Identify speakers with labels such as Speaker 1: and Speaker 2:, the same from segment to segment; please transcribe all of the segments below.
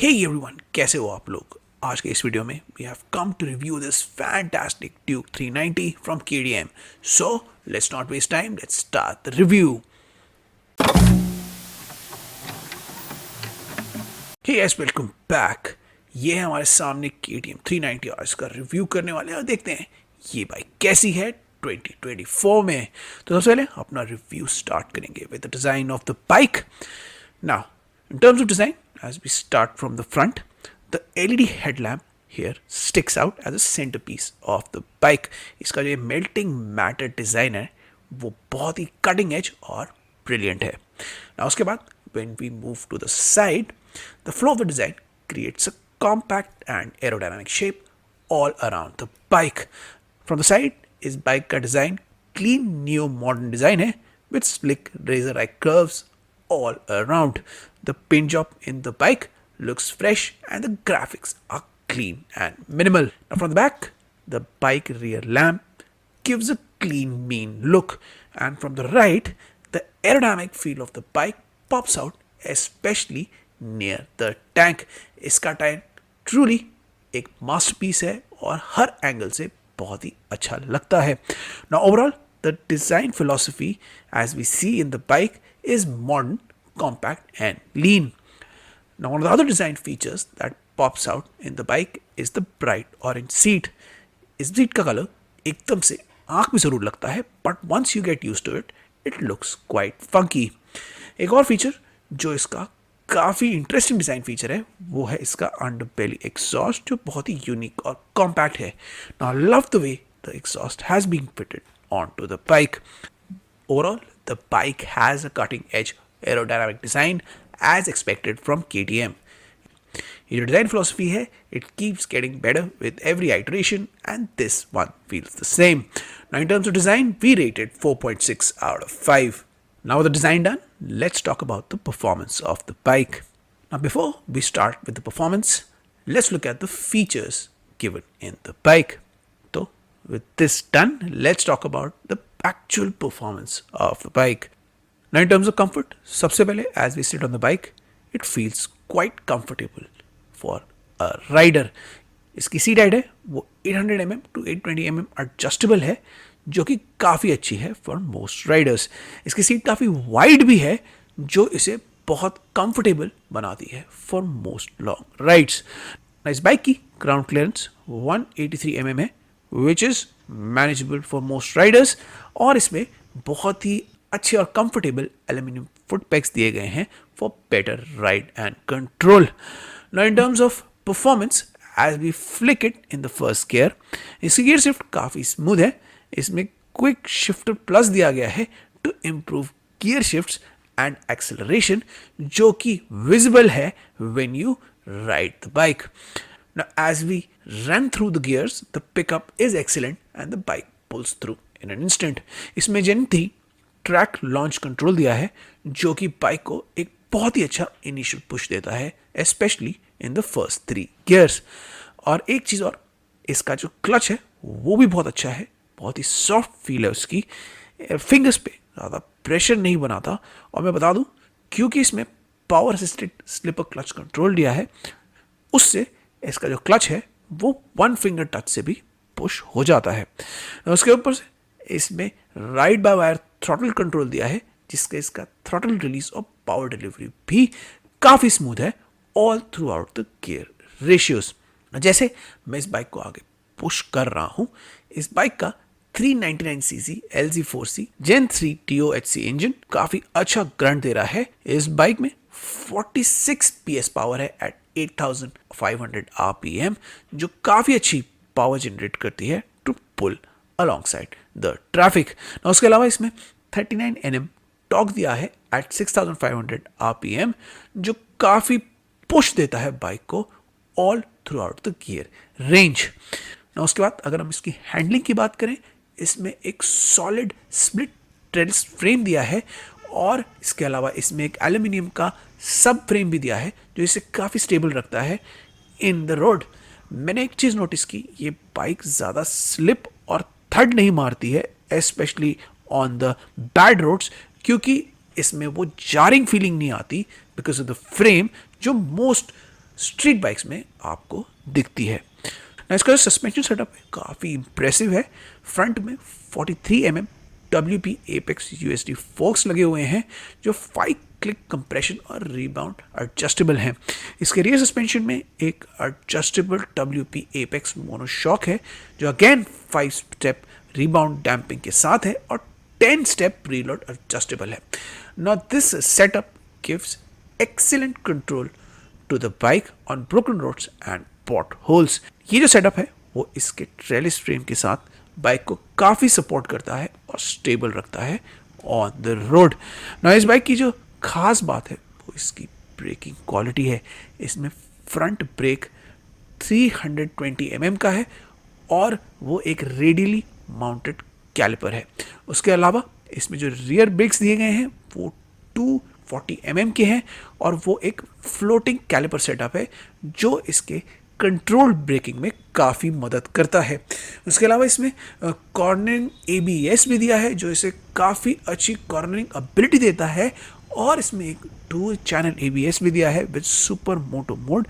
Speaker 1: Hey everyone, कैसे हो आप लोग। आज के इस वीडियो में we have come to review this fantastic Duke 390 from KTM. So let's not waste time, let's start the review. Hey guys, welcome back. ये है हमारे सामने केटीएम 390 और इसका रिव्यू करने वाले हैं और देखते हैं ये बाइक कैसी है 2024 में। तो सबसे पहले अपना रिव्यू स्टार्ट करेंगे with the design of the bike. Now in terms of design, as we start from the front, the LED headlamp here sticks out as a centerpiece of the bike. इसका जो melting matter design है वो बहुत ही cutting edge और brilliant है। Now उसके बाद when we move to the side, the flow of the design creates a compact and aerodynamic shape all around the bike. From the side इस bike का design clean neo modern design है with slick razor like curves all around. The paint job in the bike looks fresh and the graphics are clean and minimal. Now from the back, the bike rear lamp gives a clean, mean look, and from the right, the aerodynamic feel of the bike pops out, especially near the tank. इसका tank truly एक masterpiece है और हर angle से बहुत ही अच्छा लगता है. Now overall, the design philosophy as we see in the bike is modern, compact and lean. Now one of the other design features that pops out in the bike is the bright orange seat. इस seat का colour एकदम से आंख में जरूर लगता है, but once you get used to it, it looks quite funky. एक और फीचर जो इसका काफ़ी इंटरेस्टिंग डिज़ाइन फीचर है वो है इसका अंडरबेली एग्जॉस्ट, जो बहुत ही यूनिक और कॉम्पैक्ट है. Now I love the way the exhaust has been fitted onto the bike. Overall, the bike has a cutting edge aerodynamic design as expected from KTM. ये जो डिजाइन फिलोसफी है, it keeps getting better with every iteration and this one feels the same. Now in terms of design, we rated 4.6 out of 5. Now with the design done, let's talk about the performance of the bike. Now before we start with the performance, let's look at the features given in the bike. So with this done, let's talk about the actual performance of the bike. Now in terms of comfort, सबसे पहले as we sit on the bike, it feels quite comfortable for a rider. इसकी seat height है वो 800 mm to 820 mm adjustable है, जो कि काफ़ी अच्छी है फॉर मोस्ट राइडर्स. इसकी सीट काफ़ी वाइड भी है, जो इसे बहुत कंफर्टेबल बनाती है फॉर मोस्ट लॉन्ग राइड्स. इस बाइक की ग्राउंड क्लियरेंस 183 mm है, which is manageable for most Riders, और इसमें बहुत ही अच्छे और कंफर्टेबल एल्यूमिनियम फुट पैक्स दिए गए हैं for better ride and control. Now in terms of performance, as we flick it in the first gear, इसकी गियर शिफ्ट काफ़ी स्मूथ है. इसमें क्विक शिफ्टर प्लस दिया गया है to improve gear shifts and acceleration, जो कि विजिबल है when you ride the bike. Now as we run through the gears, the pickup is excellent and the bike pulls through in an instant. इसमें जेन 3 track launch control दिया है, जो कि bike को एक बहुत ही अच्छा इनिशियल पुश देता है, specially in the first 3 gears. और एक चीज़ और, इसका जो क्लच है वो भी बहुत अच्छा है, बहुत ही सॉफ्ट फील है उसकी, फिंगर्स पे ज़्यादा प्रेशर नहीं बनाता. और मैं बता दूं, क्योंकि इसमें power assisted slipper clutch control दिया है, उससे इसका जो क्लच है वो 1 फिंगर टच से भी पुश हो जाता है. उसके ऊपर से इसमें ride by wire throttle control दिया है, जिसका इसका थ्रॉटल रिलीज और पावर डिलीवरी भी काफ़ी स्मूथ है all through out the gear ratios. जैसे मैं इस बाइक को आगे पुश कर रहा हूँ, इस बाइक का 399cc LZ4C Gen 3 TOHC engine काफ़ी अच्छा ग्रंट दे रहा है. इस बाइक में 46 PS पावर है एट 8500 RPM, जो काफ़ी अच्छी पावर जनरेट करती है to pull alongside the traffic. Now उसके अलावा इसमें 39 Nm टॉर्क दिया है at 6500 RPM, जो काफ़ी पुश देता है बाइक को all throughout the gear range. Now उसके बाद अगर हम इसकी हैंडलिंग की बात करें, इसमें एक सॉलिड स्प्लिट ट्रेल्स फ्रेम दिया है, और इसके अलावा इसमें एक एल्यूमिनियम का सब फ्रेम भी दिया है, जो इसे काफ़ी स्टेबल रखता है इन द रोड. मैंने एक चीज़ नोटिस की, ये बाइक ज़्यादा स्लिप और थर्ड नहीं मारती है, specially on the bad roads, क्योंकि इसमें वो जारिंग फीलिंग नहीं आती बिकॉज ऑफ द फ्रेम, जो मोस्ट स्ट्रीट बाइक्स में आपको दिखती है। ना इसका जो सस्पेंशन सेटअप है काफ़ी इंप्रेसिव है। फ्रंट में 43 mm WP Apex USD forks लगे हुए हैं जो 5 क्लिक कंप्रेशन और रिबाउंड एडजस्टेबल हैं। इसके रियर सस्पेंशन में एक एडजस्टेबल WP Apex मोनोशॉक है जो अगेन 5 स्टेप रिबाउंड डैम्पिंग के साथ है और 10 स्टेप प्रीलोड एडजस्टेबल है। Now this setup gives excellent control to the bike on broken roads and potholes. ये जो सेटअप है वो इसके ट्रेलिस फ्रेम के साथ बाइक को काफ़ी सपोर्ट करता है और स्टेबल रखता है ऑन द रोड। ना इस बाइक की जो खास बात है वो इसकी ब्रेकिंग क्वालिटी है। इसमें फ्रंट ब्रेक 320 mm का है और वो एक रेडियली माउंटेड कैलिपर है। उसके अलावा इसमें जो रियर ब्रेक्स दिए गए हैं वो 240 mm के हैं और वो एक फ्लोटिंग कैलिपर सेटअप है जो इसके कंट्रोल ब्रेकिंग में काफ़ी मदद करता है। उसके अलावा इसमें कॉर्नरिंग ABS भी दिया है जो इसे काफ़ी अच्छी कॉर्नरिंग एबिलिटी देता है और इसमें एक 2 चैनल ABS भी दिया है विद सुपर मोटो मोड।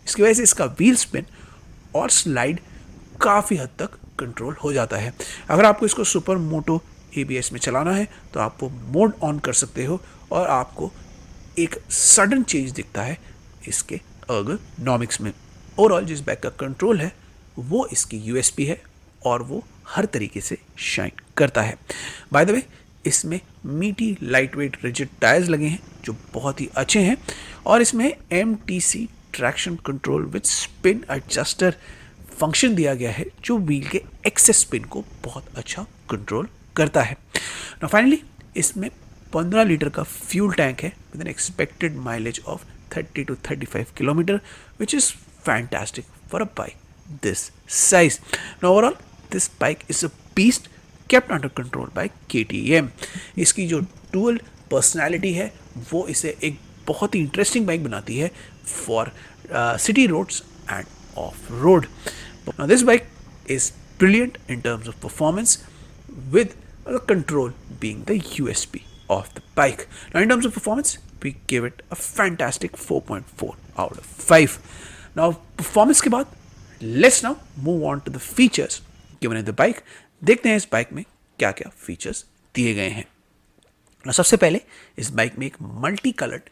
Speaker 1: इसकी वजह से इसका व्हील स्पिन और स्लाइड काफ़ी हद तक कंट्रोल हो जाता है। अगर आपको इसको सुपर मोटो ABS में चलाना है तो आप वो मोड ऑन कर सकते हो और आपको एक सडन चेंज दिखता है इसके एर्गोनॉमिक्स में। ओवरऑल जिस बाइक का कंट्रोल है वो इसकी USP है और वो हर तरीके से शाइन करता है। बाय द वे इसमें मीटी लाइट वेट रिजिड टायर्स लगे हैं जो बहुत ही अच्छे हैं और इसमें MTC traction control with spin adjuster function दिया गया है जो व्हील के एक्सेस स्पिन को बहुत अच्छा कंट्रोल करता है। नाउ फाइनली इसमें 15 लीटर का फ्यूल टैंक है with N expected mileage of 30 to 35 kilometre which is fantastic for a bike this size. Now overall this bike is a beast kept under control by KTM. इसकी जो dual personality है वो इसे एक बहुत ही interesting bike बनाती है for city roads and off road. Now this bike is brilliant in terms of performance with the control being the USP of the bike. Now in terms of performance we give it a fantastic 4.4 out of 5. Now performance के बाद let's now move on to the features given in the bike. देखते हैं इस bike में क्या क्या features दिए गए हैं। ना सबसे पहले इस बाइक में एक multi coloured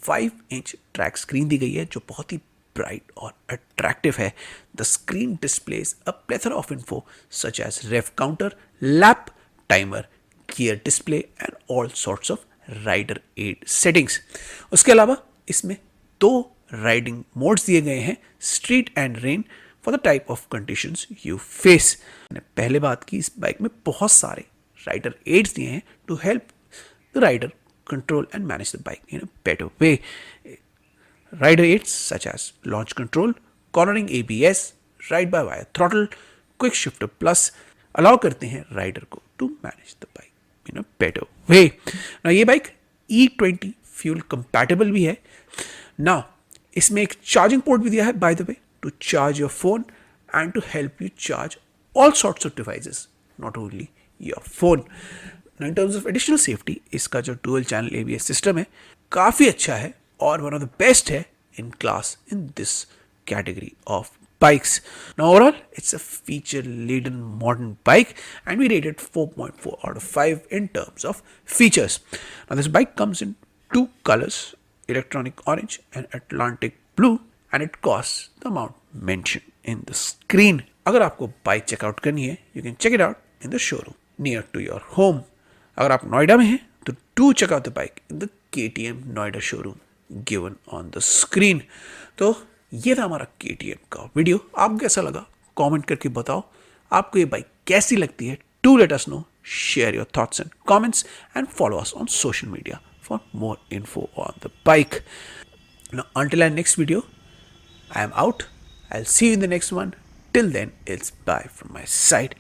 Speaker 1: 5 inch track screen दी गई है जो बहुत ही ब्राइट और अट्रैक्टिव है। The screen displays a plethora of info such as rev counter, lap timer, gear display and all sorts of rider aid settings. उसके अलावा इसमें 2 राइडिंग मोड्स दिए गए हैं, street and rain for the type of conditions you face. मैंने पहले बात की इस बाइक में बहुत सारे राइडर एड्स दिए हैं to help the rider control and manage the bike in a better way. Rider aids such as launch control, cornering ABS, ride by wire throttle, quick shifter plus allow करते हैं rider को to manage the bike in a better way. ना ये bike E20 fuel compatible भी है। ना इसमें एक चार्जिंग पोर्ट भी दिया है by the way to charge your phone and to help you charge all sorts of devices not only your phone. In terms of additional safety इसका जो डुअल चैनल ABS सिस्टम है काफ़ी अच्छा है और वन ऑफ द बेस्ट है in class in this category of bikes. Now overall, it's a feature-laden modern bike and we rate it 4.4 out of 5 in terms of features. Now this bike comes in 2 colors, electronic orange and Atlantic blue, and it costs the amount mentioned in the screen. अगर आपको bike checkout करनी है you can check it out in the showroom near to your home. अगर आप नोएडा में हैं तो do check out the bike in the KTM Noida showroom given on the screen. तो ये था हमारा KTM का वीडियो। आपको कैसा लगा कमेंट करके बताओ। आपको ये बाइक कैसी लगती है? Do let us know, share your thoughts and comments and follow us on social media for more info on the bike. Now until our next video, I am out. I'll see you in the next one. Till then, it's bye from my side.